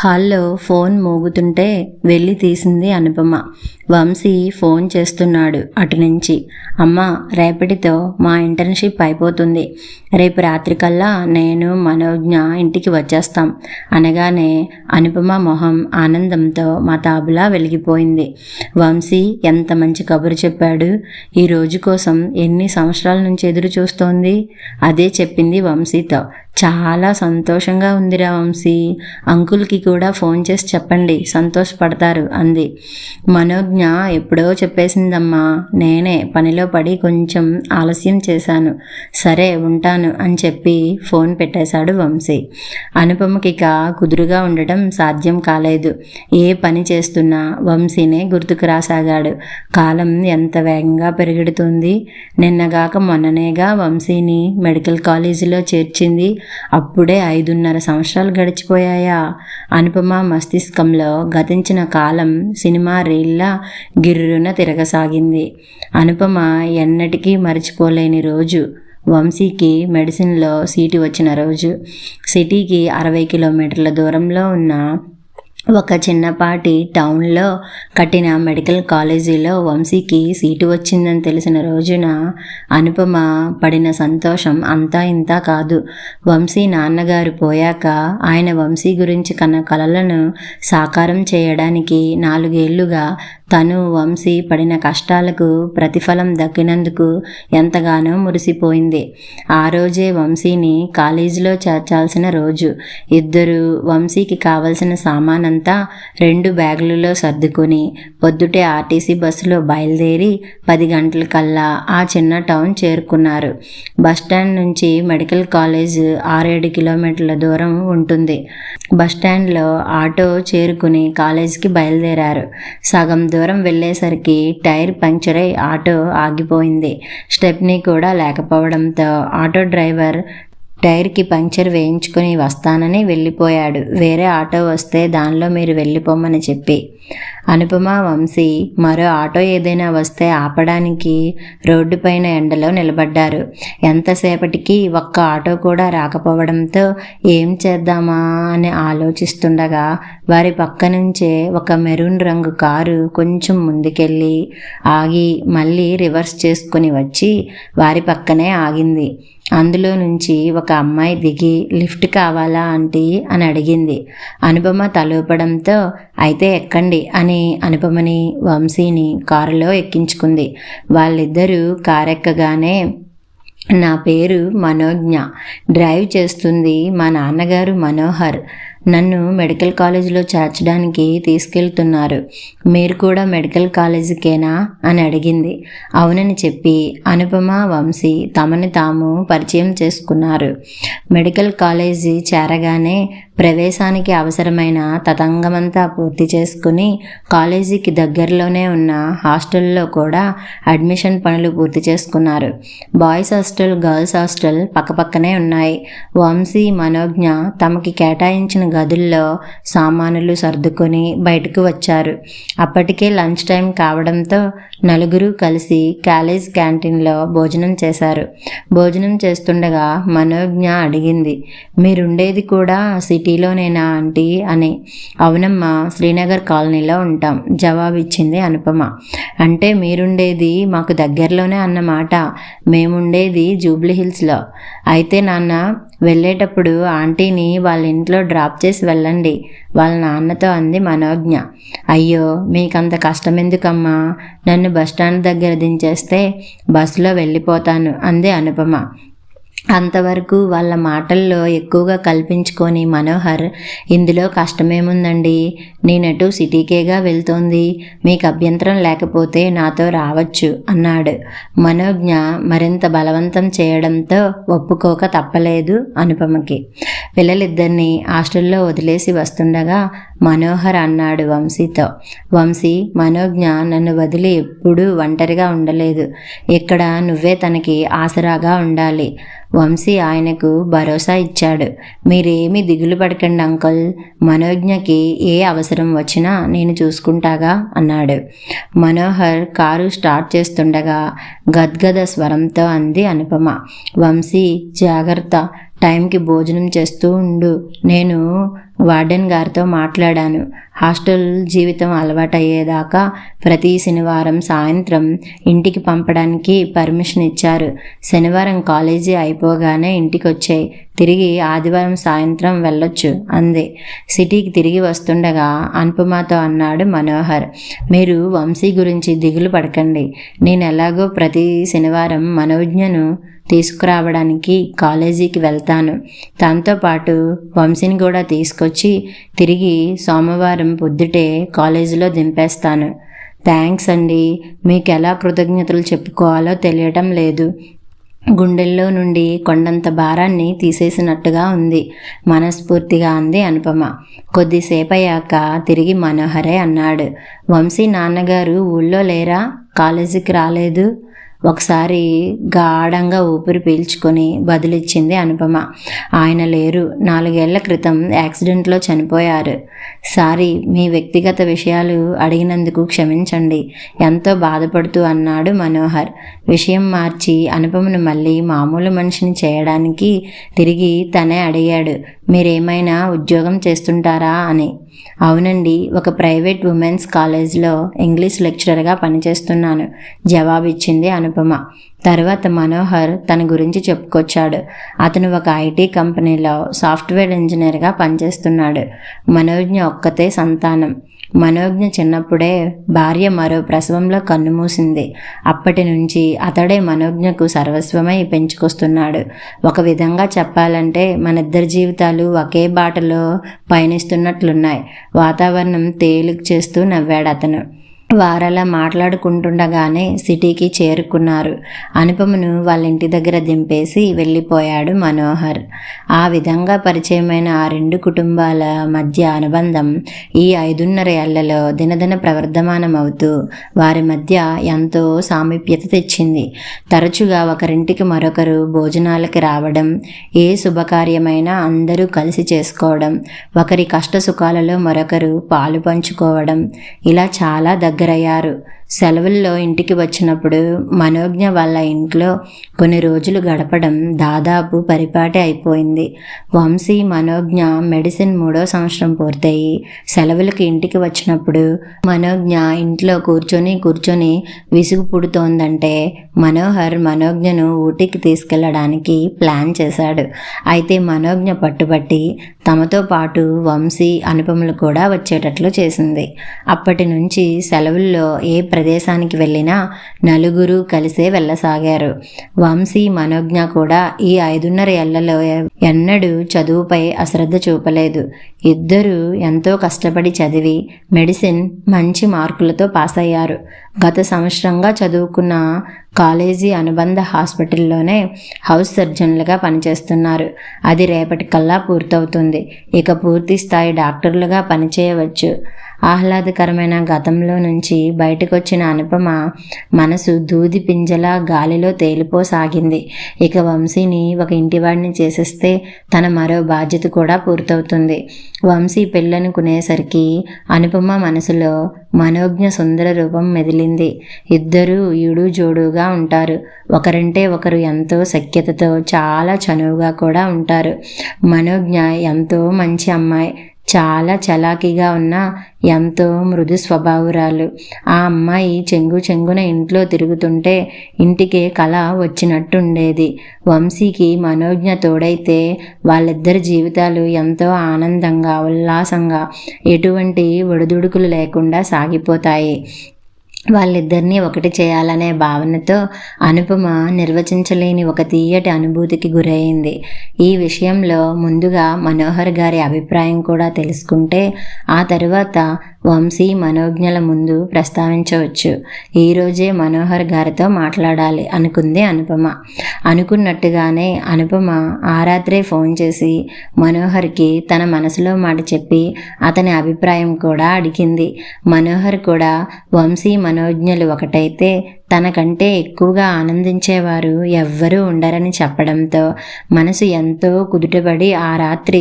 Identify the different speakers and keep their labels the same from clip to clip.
Speaker 1: హాల్లో ఫోన్ మోగుతుంటే వెళ్ళి తీసింది అనుపమ. వంశీ ఫోన్ చేస్తున్నాడు అటునుంచి. అమ్మా, రేపటితో మా ఇంటర్న్షిప్ అయిపోతుంది. రేపు రాత్రికల్లా నేను మనోజ్ఞ ఇంటికి వచ్చేస్తాం అనగానే అనుపమ మొహం ఆనందంతో మతాబులా వెలిగిపోయింది. వంశీ ఎంత మంచి కబురు చెప్పాడు. ఈ రోజు కోసం ఎన్ని సంవత్సరాల నుంచి ఎదురు చూస్తోంది. అదే చెప్పింది వంశీతో. చాలా సంతోషంగా ఉందిరా వంశీ, అంకుల్కి కూడా ఫోన్ చేసి చెప్పండి, సంతోషపడతారు అంది. మనోజ్ఞ ఎప్పుడో చెప్పేసిందమ్మా, నేనే పనిలో పడి కొంచెం ఆలస్యం చేశాను. సరే ఉంటాను అని చెప్పి ఫోన్ పెట్టేశాడు వంశీ. అనుపమకిక కుదురుగా ఉండటం సాధ్యం కాలేదు. ఏ పని చేస్తున్నా వంశీనే గుర్తుకు రాసాగాడు. కాలం ఎంత వేగంగా పెరుగుతుంది. నిన్నగాక మొన్ననేగా వంశీని మెడికల్ కాలేజీలో చేర్చింది. అప్పుడే 5.5 సంవత్సరాలు గడిచిపోయాయా? అనుపమ మస్తిష్కంలో గతించిన కాలం సినిమా రీల్లా గిర్రున తిరగసాగింది. అనుపమ ఎన్నటికీ మర్చిపోలేని రోజు వంశీకి మెడిసిన్లో సీటు వచ్చిన రోజు. సిటీకి 60 కిలోమీటర్ల దూరంలో ఉన్న ఒక చిన్నపాటి టౌన్లో కట్టిన మెడికల్ కాలేజీలో వంశీకి సీటు వచ్చిందని తెలిసిన రోజున అనుపమ పడిన సంతోషం అంతా ఇంతా కాదు. వంశీ నాన్నగారు పోయాక ఆయన వంశీ గురించి కన్న కలలను సాకారం చేయడానికి 4 ఏళ్లుగా తను వంశీ పడిన కష్టాలకు ప్రతిఫలం దక్కినందుకు ఎంతగానో మురిసిపోయింది. ఆ రోజే వంశీని కాలేజీలో చేర్చాల్సిన రోజు. ఇద్దరు వంశీకి కావలసిన సామానంతా 2 బ్యాగులలో సర్దుకొని పొద్దుటే ఆర్టీసీ బస్సులో బయలుదేరి 10 గంటలకల్లా ఆ చిన్న టౌన్ చేరుకున్నారు. బస్టాండ్ నుంచి మెడికల్ కాలేజ్ 6-7 కిలోమీటర్ల దూరం ఉంటుంది. బస్టాండ్లో ఆటో చేరుకుని కాలేజీకి బయలుదేరారు. సగం దూరం వెళ్ళేసరికి టైర్ పంక్చర్ అయి ఆటో ఆగిపోయింది. స్టెప్నీ కూడా లేకపోవడంతో ఆటో డ్రైవర్ టైర్కి పంక్చర్ వేయించుకుని వస్తానని వెళ్ళిపోయాడు. వేరే ఆటో వస్తే దానిలో మీరు వెళ్ళిపోమని చెప్పి. అనుపమ వంశీ మరో ఆటో ఏదైనా వస్తే ఆపడానికి రోడ్డుపైన ఎండలో నిలబడ్డారు. ఎంతసేపటికి ఒక్క ఆటో కూడా రాకపోవడంతో ఏం చేద్దామా అని ఆలోచిస్తుండగా వారి పక్క నుంచే ఒక మెరూన్ రంగు కారు కొంచెం ముందుకెళ్ళి ఆగి మళ్ళీ రివర్స్ చేసుకుని వచ్చి వారి పక్కనే ఆగింది. అందులో నుంచి ఒక అమ్మాయి దిగి లిఫ్ట్ కావాలా ఆంటీ అని అడిగింది. అనుపమ తలూపడంతో అయితే ఎక్కండి అని అనుపమని వంశీని కారులో ఎక్కించుకుంది. వాళ్ళిద్దరూ కారెక్కగానే నా పేరు మనోజ్ఞ, డ్రైవ్ చేస్తుంది మా నాన్నగారు మనోహర్, నన్ను మెడికల్ కాలేజీలో చేర్చడానికి తీసుకెళ్తున్నారు. మీరు కూడా మెడికల్ కాలేజీకేనా అని అడిగింది. అవునని చెప్పి అనుపమ వంశీ తమని తాము పరిచయం చేసుకున్నారు. మెడికల్ కాలేజీ చేరగానే ప్రవేశానికి అవసరమైన తతంగమంతా పూర్తి చేసుకుని కాలేజీకి దగ్గరలోనే ఉన్న హాస్టల్లో కూడా అడ్మిషన్ పనులు పూర్తి చేసుకున్నారు. బాయ్స్ హాస్టల్, గర్ల్స్ హాస్టల్ పక్కపక్కనే ఉన్నాయి. వంశీ మనోజ్ఞ తమకి కేటాయించిన గదుల్లో సామానులు సర్దుకొని బయటకు వచ్చారు. అప్పటికే లంచ్ టైం కావడంతో నలుగురు కలిసి కాలేజ్ క్యాంటీన్లో భోజనం చేశారు. భోజనం చేస్తుండగా మనోజ్ఞ అడిగింది, మీరుండేది కూడా సిటీలోనేనా ఆంటీ అని. అవునమ్మా, శ్రీనగర్ కాలనీలో ఉంటాం జవాబిచ్చింది అనుపమ. అంటే మీరుండేది మాకు దగ్గరలోనే అన్నమాట. మేముండేది జూబ్లీ హిల్స్లో. అయితే నాన్న, వెళ్ళేటప్పుడు ఆంటీని వాళ్ళ ఇంట్లో డ్రాప్ చేసి వెళ్ళండి వాళ్ళ నాన్నతో అంది మనోజ్ఞ. అయ్యో, మీకంత కష్టం ఎందుకమ్మా, నన్ను బస్టాండ్ దగ్గర దించేస్తే బస్సులో వెళ్ళిపోతాను అంది అనుపమ. అంతవరకు వాళ్ళ మాటల్లో ఎక్కువగా కల్పించుకొని మనోహర్, ఇందులో కష్టమేముందండి, నేనటు సిటీకేగా వెళ్తోంది, మీకు అభ్యంతరం లేకపోతే నాతో రావచ్చు అన్నాడు. మనోజ్ఞ మరింత బలవంతం చేయడంతో ఒప్పుకోక తప్పలేదు అనుపమకి. పిల్లలిద్దరినీ హాస్టల్లో వదిలేసి వస్తుండగా మనోహర్ అన్నాడు వంశీతో, వంశీ, మనోజ్ఞ నన్ను వదిలి ఎప్పుడూ ఒంటరిగా ఉండలేదు. ఇక్కడ నువ్వే తనకి ఆసరాగా ఉండాలి. వంశీ ఆయనకు భరోసా ఇచ్చాడు. మీరేమీ దిగులు పడకండి అంకుల్, మనోజ్ఞకి ఏ అవసరం వచ్చినా నేను చూసుకుంటాగా అన్నాడు. మనోహర్ కారు స్టార్ట్ చేస్తుండగా గద్గద స్వరంతో అంది అనుపమ. వంశీ, జాగ్రత్త, టైంకి భోజనం చేస్తూ ఉండు. నేను వార్డెన్ గారితో మాట్లాడాను. హాస్టల్ జీవితం అలవాటయ్యేదాకా ప్రతి శనివారం సాయంత్రం ఇంటికి పంపడానికి పర్మిషన్ ఇచ్చారు. శనివారం కాలేజీ అయిపోగానే ఇంటికి వచ్చాయి, తిరిగి ఆదివారం సాయంత్రం వెళ్ళొచ్చు అంది. సిటీకి తిరిగి వస్తుండగా అనుపమతో అన్నాడు మనోహర్, మీరు వంశీ గురించి దిగులు పడకండి. నేను ఎలాగో ప్రతి శనివారం మనోజ్ఞను తీసుకురావడానికి కాలేజీకి వెళ్తాను. దాంతోపాటు వంశీని కూడా తీసుకొచ్చి తిరిగి సోమవారం పొద్దుటే కాలేజీలో దింపేస్తాను. థ్యాంక్స్ అండి, మీకు ఎలా కృతజ్ఞతలు చెప్పుకోవాలో తెలియటం లేదు. గుండెల్లో నుండి కొండంత భారాన్ని తీసేసినట్టుగా ఉంది మనస్ఫూర్తిగా అంది అనుపమ. కొద్దిసేపయ్యాక తిరిగి మనోహరే అన్నాడు, వంశీ నాన్నగారు ఊళ్ళో లేరా? కాలేజీకి రాలేదు? ఒకసారి గాఢంగా ఊపిరి పీల్చుకొని బదులిచ్చింది అనుపమ. ఆయన లేరు, 4 ఏళ్ల క్రితం యాక్సిడెంట్లో చనిపోయారు. సారీ, మీ వ్యక్తిగత విషయాలు అడిగినందుకు క్షమించండి, ఎంతో బాధపడుతూ అన్నాడు మనోహర్. విషయం మార్చి అనుపమను మళ్ళీ మామూలు మనిషిని చేయడానికి తిరిగి తనే అడిగాడు, మీరేమైనా ఉద్యోగం చేస్తుంటారా అని. అవునండి, ఒక ప్రైవేట్ ఉమెన్స్ కాలేజ్లో ఇంగ్లీష్ లెక్చరర్గా పనిచేస్తున్నాను జవాబిచ్చింది అనుపమ. తర్వాత మనోహర్ తన గురించి చెప్పుకొచ్చాడు. అతను ఒక ఐటీ కంపెనీలో సాఫ్ట్వేర్ ఇంజనీర్గా పనిచేస్తున్నాడు. మనోజ్ఞ ఒక్కతే సంతానం. మనోజ్ఞ చిన్నప్పుడే భార్య మరో ప్రసవంలో కన్నుమూసింది. అప్పటి నుంచి అతడే మనోజ్ఞకు సర్వస్వమై పెంచుకొస్తున్నాడు. ఒక విధంగా చెప్పాలంటే మనిద్దరి జీవితాలు ఒకే బాటలో పయనిస్తున్నట్లున్నాయి. వాతావరణం తేలిక చేస్తూ నవ్వాడు అతను. వారలా మాట్లాడుకుంటుండగానే సిటీకి చేరుకున్నారు. అనుపమను వాళ్ళ ఇంటి దగ్గర దింపేసి వెళ్ళిపోయాడు మనోహర్. ఆ విధంగా పరిచయమైన ఆ 2 కుటుంబాల మధ్య అనుబంధం ఈ 5.5 ఏళ్లలో దినదిన ప్రవర్ధమానమవుతూ వారి మధ్య ఎంతో సామీప్యత తెచ్చింది. తరచుగా ఒకరింటికి మరొకరు భోజనాలకి రావడం, ఏ శుభకార్యమైనా అందరూ కలిసి చేసుకోవడం, ఒకరి కష్ట సుఖాలలో మరొకరు పాలు పంచుకోవడం, ఇలా చాలా దగ్గరయ్యారు. సెలవుల్లో ఇంటికి వచ్చినప్పుడు మనోజ్ఞ వాళ్ళ ఇంట్లో కొన్ని రోజులు గడపడం దాదాపు పరిపాటి అయిపోయింది. వంశీ, మనోజ్ఞ మెడిసిన్ 3వ సంవత్సరం పూర్తయి సెలవులకి ఇంటికి వచ్చినప్పుడు మనోజ్ఞ ఇంట్లో కూర్చొని విసుగు పుడుతోందంటే మనోహర్ మనోజ్ఞను ఊటీకి తీసుకెళ్లడానికి ప్లాన్ చేశాడు. అయితే మనోజ్ఞ పట్టుబట్టి తమతో పాటు వంశీ, అనుపమలు కూడా వచ్చేటట్లు చేసింది. అప్పటి నుంచి సెలవుల్లో ఏ ప్రదేశానికి వెళ్ళినా నలుగురు కలిసే వెళ్ళసాగారు. వంశీ, మనోజ్ఞ కూడా ఈ 5.5 ఏళ్లలో ఎన్నడూ చదువుపై అశ్రద్ధ చూపలేదు. ఇద్దరూ ఎంతో కష్టపడి చదివి మెడిసిన్ మంచి మార్కులతో పాస్ అయ్యారు. గత సంవత్సరంగా చదువుకున్న కాలేజీ అనుబంధ హాస్పిటల్లోనే హౌస్ సర్జన్లుగా పనిచేస్తున్నారు. అది రేపటికల్లా పూర్తవుతుంది. ఇక పూర్తి స్థాయి డాక్టర్లుగా పనిచేయవచ్చు. ఆహ్లాదకరమైన గతంలో నుంచి బయటకొచ్చిన అనుపమ మనసు దూది పింజలా గాలిలో తేలిపోసాగింది. ఇక వంశీని ఒక ఇంటివాడిని చేసేస్తే తన మరో బాధ్యత కూడా పూర్తవుతుంది. వంశీ పెళ్ళనుకునేసరికి అనుపమ మనసులో మనోజ్ఞ సుందర రూపం మెదిలింది. ఇద్దరూ ఈడు జోడుగా ఉంటారు. ఒకరంటే ఒకరు ఎంతో సఖ్యతతో చాలా చనువుగా కూడా ఉంటారు. మనోజ్ఞ ఎంతో మంచి అమ్మాయి, చాలా చలాకీగా ఉన్న ఎంతో మృదు స్వభావురాలు. ఆ అమ్మాయి చెంగున ఇంట్లో తిరుగుతుంటే ఇంటికే కళ వచ్చినట్టుండేది. వంశీకి మనోజ్ఞ తోడైతే వాళ్ళిద్దరి జీవితాలు ఎంతో ఆనందంగా, ఉల్లాసంగా, ఎటువంటి ఒడిదుడుకులు లేకుండా సాగిపోతాయి. వాళ్ళిద్దరినీ ఒకటి చేయాలనే భావనతో అనుపమ నిర్వచించలేని ఒక తీయటి అనుభూతికి గురైంది. ఈ విషయంలో ముందుగా మనోహర్ గారి అభిప్రాయం కూడా తెలుసుకుంటే ఆ తరువాత వంశీ, మనోజ్ఞల ముందు ప్రస్తావించవచ్చు. ఈరోజే మనోహర్ గారితో మాట్లాడాలి అనుకుంది అనుపమ. అనుకున్నట్టుగానే అనుపమ ఆ రాత్రే ఫోన్ చేసి మనోహర్కి తన మనసులో మాట చెప్పి అతని అభిప్రాయం కూడా అడిగింది. మనోహర్ కూడా వంశీ, మనోజ్ఞలు ఒకటైతే తనకంటే ఎక్కువగా ఆనందించేవారు ఎవ్వరూ ఉండరని చెప్పడంతో మనసు ఎంతో కుదుటపడి ఆ రాత్రి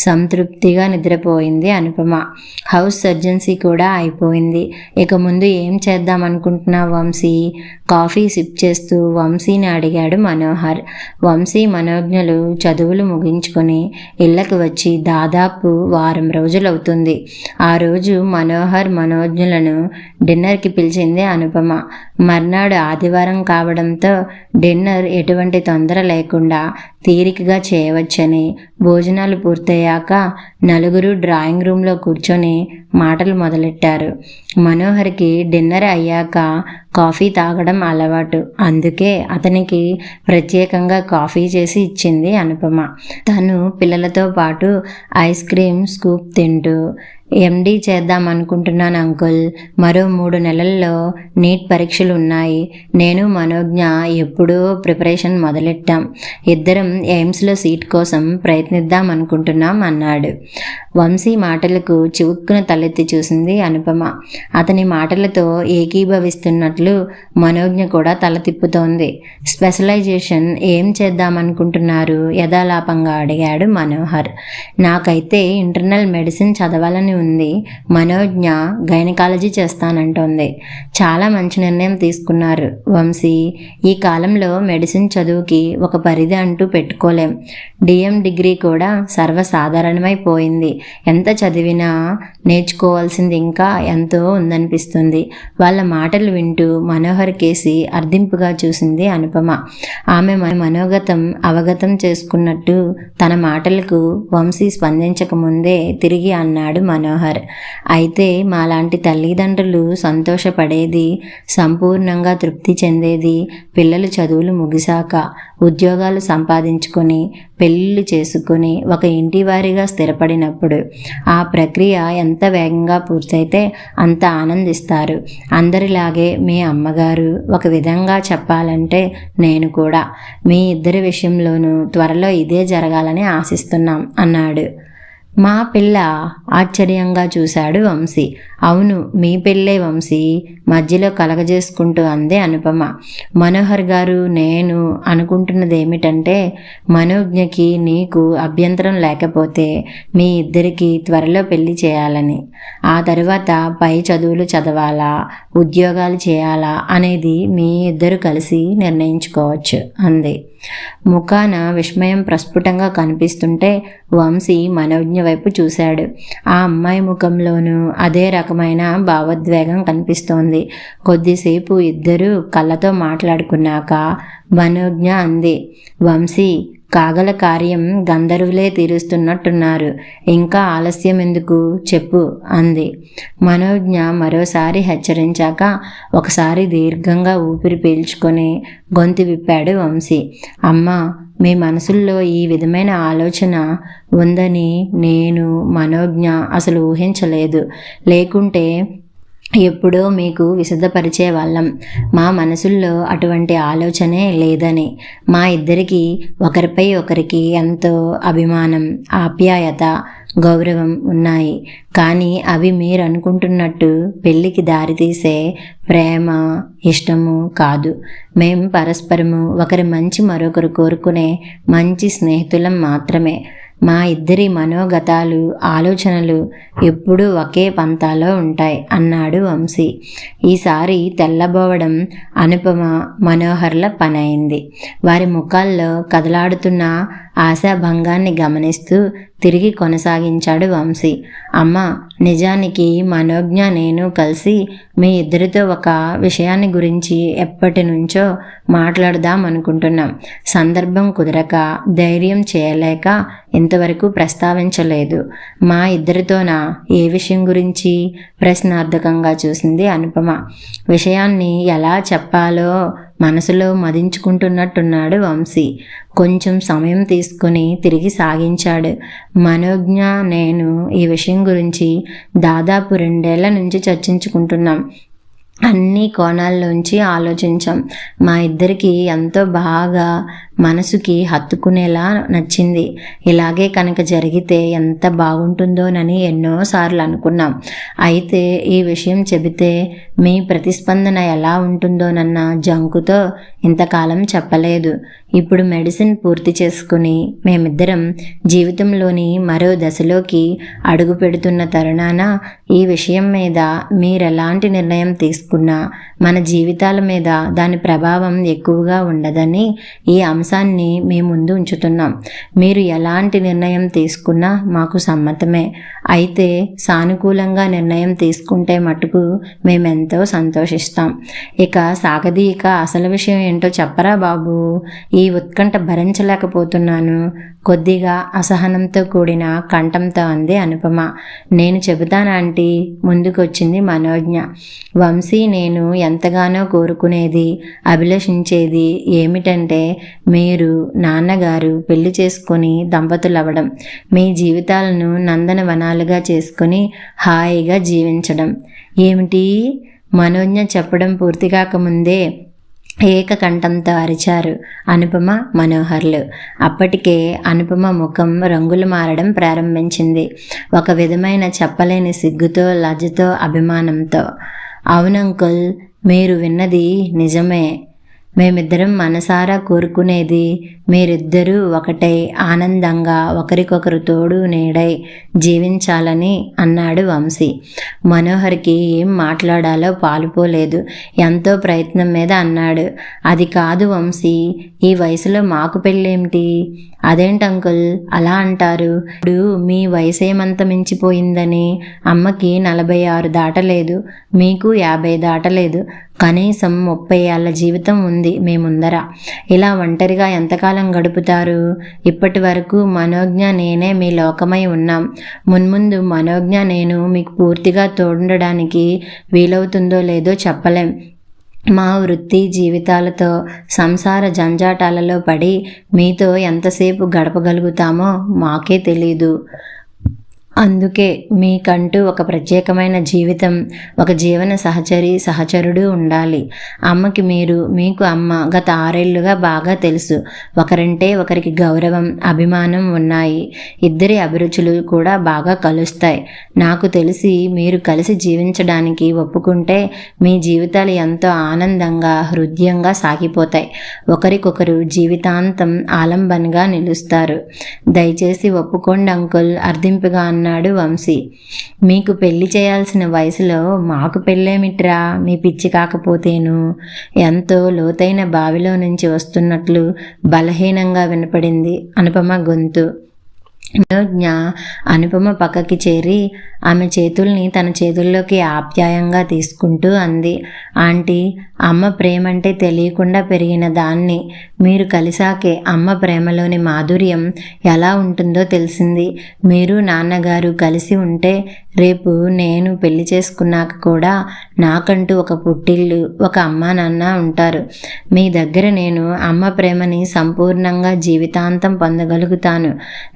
Speaker 1: సంతృప్తిగా నిద్రపోయింది అనుపమ. హౌస్ సర్జన్సీ కూడా అయిపోయింది. ఇక ముందు ఏం చేద్దామనుకుంటున్నావు వంశీ? కాఫీ సిప్ చేస్తూ వంశీని అడిగాడు మనోహర్. వంశీ మనోజ్ఞలు చదువులు ముగించుకొని ఇళ్లకు వచ్చి దాదాపు వారం రోజులవుతుంది. ఆ రోజు మనోహర్ మనోజ్ఞలను డిన్నర్కి పిలిచింది అనుపమ. మర్నాడు ఆదివారం కావడంతో డిన్నర్ ఎటువంటి తొందర లేకుండా తీరికగా చేయవచ్చని, భోజనాలు పూర్తయ్యాక నలుగురు డ్రాయింగ్ రూమ్లో కూర్చొని మాటలు మొదలెట్టారు. మనోహర్కి డిన్నర్ అయ్యాక కాఫీ తాగడం అలవాటు. అందుకే అతనికి ప్రత్యేకంగా కాఫీ చేసి ఇచ్చింది అనుపమ. తను పిల్లలతో పాటు ఐస్ క్రీమ్ స్కూప్ తింటూ, ఎండీ చేద్దాం అనుకుంటున్నాను అంకుల్. మరో 3 నెలల్లో నీట్ పరీక్షలు ఉన్నాయి. నేను మనోజ్ఞ ఎప్పుడో ప్రిపరేషన్ మొదలెట్టాం. ఇద్దరం ఎయిమ్స్లో సీట్ కోసం ప్రయత్నిద్దాం అనుకుంటున్నాం అన్నాడు. వంశీ మాటలకు చివుక్కున తలెత్తి చూసింది అనుపమ. అతని మాటలతో ఏకీభవిస్తున్నట్లు మనోజ్ఞ కూడా తల తిప్పుతోంది. స్పెషలైజేషన్ ఏం చేద్దామనుకుంటున్నారు? యథాలాపంగా అడిగాడు మనోహర్. నాకైతే ఇంటర్నల్ మెడిసిన్ చదవాలని ఉంది. మనోజ్ఞ గైనకాలజీ చేస్తానంటోంది. చాలా మంచి నిర్ణయం తీసుకున్నారు వంశీ. ఈ కాలంలో మెడిసిన్ చదువుకి ఒక పరిధి అంటూ పెట్టుకోలేం. డిఎం డిగ్రీ కూడా సర్వసాధారణమైపోయింది. ఎంత చదివినా నేర్చుకోవాల్సింది ఇంకా ఎంతో ఉందనిపిస్తుంది. వాళ్ళ మాటలు వింటూ మనోహర్ కేసి అర్థింపుగా చూసింది అనుపమ. ఆమె మనోగతం అవగతం చేసుకున్నట్టు తన మాటలకు వంశీ స్పందించకముందే తిరిగి అన్నాడు మనోహర్. అయితే మాలాంటి తల్లిదండ్రులు సంతోషపడేది, సంపూర్ణంగా తృప్తి చెందేది పిల్లలు చదువులు ముగిశాక ఉద్యోగాలు సంపాదించుకొని పెళ్ళిళ్ళు చేసుకొని ఒక ఇంటి వారిగా స్థిరపడినప్పుడు. ఆ ప్రక్రియ ఎంత వేగంగా పూర్తయితే అంత ఆనందిస్తారు. అందరిలాగే మీ అమ్మగారు, ఒక విధంగా చెప్పాలంటే నేను కూడా, మీ ఇద్దరి విషయంలోనూ త్వరలో ఇదే జరగాలని ఆశిస్తున్నాం అన్నాడు. మా పిల్ల? ఆశ్చర్యంగా చూశాడు వంశీ. అవును, మీ పెళ్ళే వంశీ, మధ్యలో కలగజేసుకుంటూ అందే అనుపమ. మనోహర్ గారు, నేను అనుకుంటున్నది ఏమిటంటే, మనోజ్ఞకి నీకు అభ్యంతరం లేకపోతే మీ ఇద్దరికి త్వరలో పెళ్లి చేయాలని. ఆ తరువాత పై చదువులు చదవాలా, ఉద్యోగాలు చేయాలా అనేది మీ ఇద్దరు కలిసి నిర్ణయించుకోవచ్చు అంది. ముఖాన విస్మయం ప్రస్ఫుటంగా కనిపిస్తుంటే వంశీ మనోజ్ఞ వైపు చూశాడు. ఆ అమ్మాయి ముఖంలోనూ అదే రకమైన భావోద్వేగం కనిపిస్తోంది. కొద్దిసేపు ఇద్దరూ కళ్ళతో మాట్లాడుకున్నాక మనోజ్ఞ అంది, వంశీ, కాగల కార్యం గంధర్వులే తీరుస్తున్నట్టున్నారు. ఇంకా ఆలస్యం ఎందుకు చెప్పు అంది. మనోజ్ఞ మరోసారి హెచ్చరించాక ఒకసారి దీర్ఘంగా ఊపిరి పీల్చుకొని గొంతు విప్పాడు వంశీ. అమ్మా, మీ మనసుల్లో ఈ విధమైన ఆలోచన ఉందని నేను, మనోజ్ఞ అసలు ఊహించలేదు. లేకుంటే ఎప్పుడో మీకు విశదపరిచే వాళ్ళం. మా మనసుల్లో అటువంటి ఆలోచనే లేదని. మా ఇద్దరికి ఒకరిపై ఒకరికి ఎంతో అభిమానం, ఆప్యాయత, గౌరవం ఉన్నాయి. కానీ అవి మీరు అనుకుంటున్నట్టు పెళ్ళికి దారితీసే ప్రేమ, ఇష్టము కాదు. మేం పరస్పరము ఒకరి మంచి మరొకరు కోరుకునే మంచి స్నేహితులం మాత్రమే. మా ఇద్దరి మనోగతాలు, ఆలోచనలు ఎప్పుడూ ఒకే పంతాలో ఉంటాయి అన్నాడు వంశీ. ఈసారి తెల్లబోవడం అనుపమ, మనోహర్ల పనైంది. వారి ముఖాల్లో కదలాడుతున్న ఆశాభంగాన్ని గమనిస్తూ తిరిగి కొనసాగించాడు వంశీ. అమ్మ, నిజానికి మనోజ్ఞ నేను కలిసి మీ ఇద్దరితో ఒక విషయాన్ని గురించి ఎప్పటి నుంచో మాట్లాడదాం అనుకుంటున్నాం. సందర్భం కుదరక, ధైర్యం చేయలేక ఇంతవరకు ప్రస్తావించలేదు. మా ఇద్దరితోనా? ఏ విషయం గురించి? ప్రశ్నార్థకంగా చూసింది అనుపమ. విషయాన్ని ఎలా చెప్పాలో మనసులో మదించుకుంటున్నట్టున్నాడు వంశీ. కొంచెం సమయం తీసుకుని తిరిగి సాగించాడు. మనోజ్ఞ నేను ఈ విషయం గురించి దాదాపు 2 ఏళ్ల నుంచి చర్చించుకుంటున్నాం. అన్ని కోణాల్లోంచి ఆలోచించాం. మా ఇద్దరికి ఎంతో బాగా మనసుకి హత్తుకునేలా నచ్చింది. ఇలాగే కనుక జరిగితే ఎంత బాగుంటుందోనని ఎన్నోసార్లు అనుకున్నాం. అయితే ఈ విషయం చెబితే మీ ప్రతిస్పందన ఎలా ఉంటుందోనన్న జంకుతో ఇంతకాలం చెప్పలేదు. ఇప్పుడు మెడిసిన్ పూర్తి చేసుకుని మేమిద్దరం జీవితంలోని మరో దశలోకి అడుగు పెడుతున్న తరుణాన ఈ విషయం మీద మీరెలాంటి నిర్ణయం తీసుకున్నా మన జీవితాల మీద దాని ప్రభావం ఎక్కువగా ఉండదని ఈ అంశాన్ని మీ ముందు ఉంచుతున్నాం. మీరు ఎలాంటి నిర్ణయం తీసుకున్నా మాకు సమ్మతమే. అయితే సానుకూలంగా నిర్ణయం తీసుకుంటే మటుకు మేమెంతో సంతోషిస్తాం. ఇక సాగదీక అసలు విషయం ఏంటో చెప్పరా బాబు? ఈ ఉత్కంఠ భరించలేకపోతున్నాను. కొద్దిగా అసహనంతో కూడిన కంఠంతో అంది అనుపమ. నేను చెబుతాను ఆంటీ, ముందుకొచ్చింది మనోజ్ఞ. వంశీ నేను ఎంతగానో కోరుకునేది, అభిలషించేది ఏమిటంటే మీరు నాన్నగారు పెళ్లి చేసుకొని దంపతులవ్వడం, మీ జీవితాలను నందనవనాలుగా చేసుకొని హాయిగా జీవించడం. ఏమిటి? మనోజ్ఞ చెప్పడం పూర్తి కాకముందే ఏకకంఠంతో అరిచారు అనుపమ, మనోహర్లు. అప్పటికే అనుపమ ముఖం రంగులు మారడం ప్రారంభించింది. ఒక విధమైన చెప్పలేని సిగ్గుతో, లజ్జతో, అభిమానంతో. అవునంకుల్, మీరు విన్నది నిజమే. మేమిద్దరం మనసారా కోరుకునేది మీరిద్దరూ ఒకటై ఆనందంగా ఒకరికొకరు తోడు నీడై జీవించాలని అన్నాడు వంశీ. మనోహర్కి ఏం మాట్లాడాలో పాలుపోలేదు. ఎంతో ప్రయత్నం మీద అన్నాడు. అది కాదు వంశీ, ఈ వయసులో మాకు పెళ్ళేమిటి? అదేంటంకుల్ అలా అంటారు? ఇప్పుడు మీ వయసేమంత మించిపోయిందని? అమ్మకి 46 దాటలేదు, మీకు 50 దాటలేదు. కనీసం 30 ఏళ్ల జీవితం ఉంది మీ ముందర. ఇలా ఒంటరిగా ఎంతకాలం గడుపుతారు? ఇప్పటి వరకు మనోజ్ఞ నేనే మీ లోకమై ఉన్నాం. మున్ముందు మనోజ్ఞ నేను మీకు పూర్తిగా తోడుండడానికి వీలవుతుందో లేదో చెప్పలేం. మా వృత్తి జీవితాలతో, సంసార జంజాటాలలో పడి మీతో ఎంతసేపు గడపగలుగుతామో మాకే తెలీదు. అందుకే మీకంటూ ఒక ప్రత్యేకమైన జీవితం, ఒక జీవన సహచరుడు ఉండాలి. అమ్మకి మీరు, మీకు అమ్మ గత 6 ఏళ్లుగా బాగా తెలుసు. ఒకరంటే ఒకరికి గౌరవం, అభిమానం ఉన్నాయి. ఇద్దరి అభిరుచులు కూడా బాగా కలుస్తాయి. నాకు తెలిసి మీరు కలిసి జీవించడానికి ఒప్పుకుంటే మీ జీవితాలు ఎంతో ఆనందంగా, హృదయంగా సాగిపోతాయి. ఒకరికొకరు జీవితాంతం ఆలంబనగా నిలుస్తారు. దయచేసి ఒప్పుకోండి అంకుల్, అర్థింపుగా అన్నాడు వంశీ. మీకు పెళ్లి చేయాల్సిన వయసులో మాకు పెళ్ళేమిట్రా, మీ పిచ్చి కాకపోతేను. ఎంతో లోతైన బావిలో నుంచి వస్తున్నట్లు బలహీనంగా వినపడింది అనుపమ గొంతు. మనోజ్ఞ అనుపమ పక్కకి చేరి ఆమె చేతుల్ని తన చేతుల్లోకి ఆప్యాయంగా తీసుకుంటూ అంది. ఆంటీ, అమ్మ ప్రేమంటే తెలియకుండా పెరిగిన దాన్ని. మీరు కలిసాకే అమ్మ ప్రేమలోని మాధుర్యం ఎలా ఉంటుందో తెలిసింది. మీరు నాన్నగారు కలిసి ఉంటే రేపు నేను పెళ్లి చేసుకున్నాక కూడా నాకంటూ ఒక పుట్టిల్లు, ఒక అమ్మా నాన్న ఉంటారు. మీ దగ్గర నేను అమ్మ ప్రేమని సంపూర్ణంగా జీవితాంతం పొందగలుగుతాను.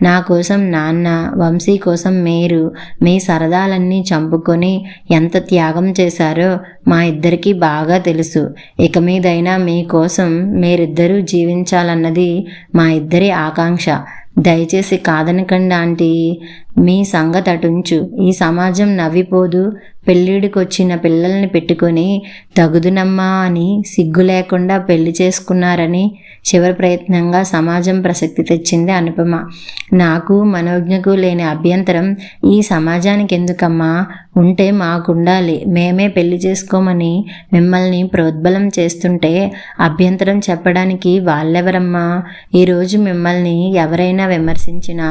Speaker 1: నా కోసం నాన్న, వంశీ కోసం మీరు మీ సరదాలన్నీ చంపుకొని ఎంత త్యాగం చేశారో మా ఇద్దరికీ బాగా తెలుసు. ఇక మీదైనా మీకోసం మీరిద్దరూ జీవించాలన్నది మా ఇద్దరి ఆకాంక్ష. దయచేసి కాదనకండి ఆంటీ. మీ సంగతి అటుంచు. ఈ సమాజం నవ్విపోదు. పెళ్ళిడికొచ్చిన పిల్లల్ని పెట్టుకొని తగుదునమ్మా అని సిగ్గు లేకుండా పెళ్లి చేసుకున్నారని చివరి ప్రయత్నంగా సమాజం ప్రసక్తి తెచ్చింది అనుపమ. నాకు మనోజ్ఞకు లేని అభ్యంతరం ఈ సమాజానికి ఎందుకమ్మా? ఉంటే మాకుండాలి. మేమే పెళ్లి చేసుకోమని మిమ్మల్ని ప్రోద్బలం చేస్తుంటే అభ్యంతరం చెప్పడానికి వాళ్ళెవరమ్మా? ఈరోజు మిమ్మల్ని ఎవరైనా విమర్శించినా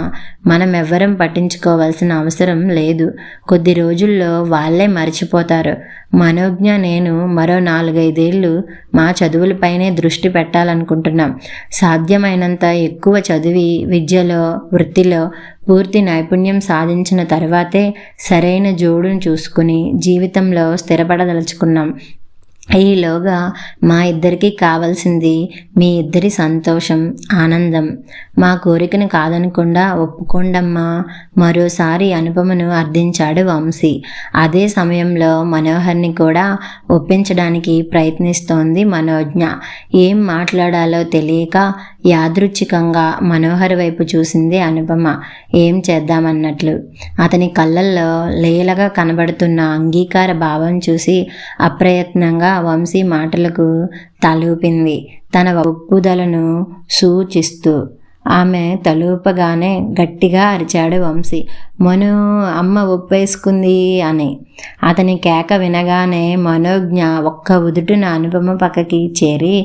Speaker 1: మనం ఎవ్వరం పట్టించుకోవాల్సిన అవసరం లేదు. కొద్ది రోజుల్లో వాళ్ళే మర్చిపోతారు. మనోజ్ఞ నేను మరో 4-5 ఏళ్ళు మా చదువులపైనే దృష్టి పెట్టాలనుకుంటున్నాం. సాధ్యమైనంత ఎక్కువ చదివి విద్యలో, వృత్తిలో పూర్తి నైపుణ్యం సాధించిన తర్వాతే సరైన జోడును చూసుకుని జీవితంలో స్థిరపడదలుచుకున్నాం. ఈలోగా మా ఇద్దరికీ కావాల్సింది మీ ఇద్దరి సంతోషం, ఆనందం. మా కోరికను కాదనకుండా ఒప్పుకోండమ్మా. మరోసారి అనుపమను అర్థించాడు వంశీ. అదే సమయంలో మనోహర్ని కూడా ఒప్పించడానికి ప్రయత్నిస్తోంది మనోజ్ఞ. ఏం మాట్లాడాలో తెలియక యాదృచ్ఛికంగా మనోహర్ వైపు చూసింది అనుపమ, ఏం చేద్దామన్నట్లు. అతని కళ్ళల్లో లీలగా కనబడుతున్న అంగీకార భావం చూసి అప్రయత్నంగా వంశీ మాటలకు తలూపింది, తన ఒప్పుదలను సూచిస్తూ. ఆమె తలూపగానే గట్టిగా అరిచాడు వంశీ, మను, అమ్మ ఒప్పేసుకుంది అని. అతని కేక వినగానే మనోజ్ఞ ఒక్క ఉదుటున అనుపమ పక్కకి చేరి,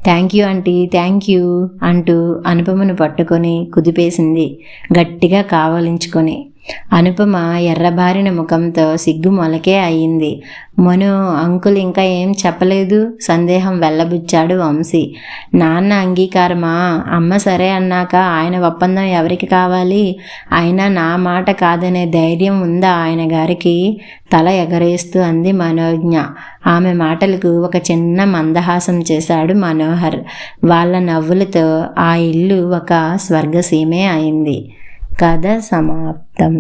Speaker 1: thank you aunty, thank you అంటూ అనుపమను పట్టుకొని కుదిపేసింది, గట్టిగా కావలించుకొని. అనుపమ ఎర్రబారిన ముఖంతో సిగ్గు మొలకే అయింది. మను, అంకుల్ ఇంకా ఏం చెప్పలేదు? సందేహం వెళ్ళబుచ్చాడు వంశీ. నాన్న అంగీకారమా? అమ్మ సరే అన్నాక ఆయన ఒప్పందం ఎవరికి కావాలి? అయినా నా మాట కాదనే ధైర్యం ఉందా ఆయన గారికి? తల ఎగరేస్తూ అంది మనోజ్ఞ. ఆమె మాటలకు ఒక చిన్న మందహాసం చేశాడు మనోహర్. వాళ్ళ నవ్వులతో ఆ ఇల్లు ఒక స్వర్గసీమే అయింది. కథ సమాప్తం.